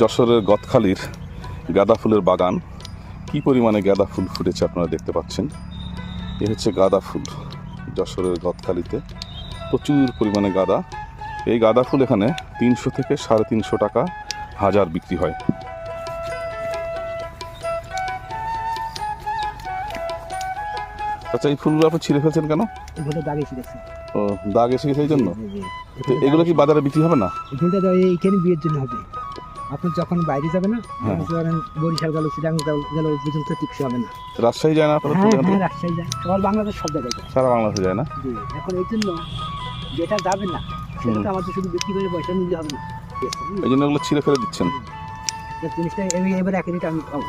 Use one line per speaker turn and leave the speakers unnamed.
যশোরের গদখালির গাঁদা ফুলের বাগান। কি পরিমাণে গাঁদা ফুল ফুটেছে আপনারা দেখতে পাচ্ছেন। এ হচ্ছে গাঁদা ফুল। যশোরের গদখালিতে প্রচুর পরিমাণে গাঁদা। এই গাঁদা ফুল এখানে 300 থেকে 350 টাকা হাজার বিক্রি হয়। আচ্ছা, এই ফুলগুলো আপনি ছিঁড়ে ফেলছেন কেন? ও, দাগ এসে গেছে এই জন্য। তো এগুলো কি বাজারে বিক্রি হবে না?
ফুলটা তো এইখানে বিয়ের জন্য হবে। আপনি যখন বাইরে যাবে না, বরিশাল গেল, চিটাং গেল, পর্যন্ত টিকসে হবে না।
রাজশাহী যায় না আপনার?
হ্যাঁ, রাজশাহী যায়, সব বাংলাদেশ, সব জায়গায় যায়।
সারা বাংলাদেশে যায় না?
এখন এই জন্য যেটা যাবে না সেটা আমাদের শুধু বিক্রি করে পয়সা নিতে হবে না।
এই জন্য এগুলো ছিঁড়ে ফেলে দিচ্ছেন।
জিনিসটা এবার এক রেট আমি পাবো।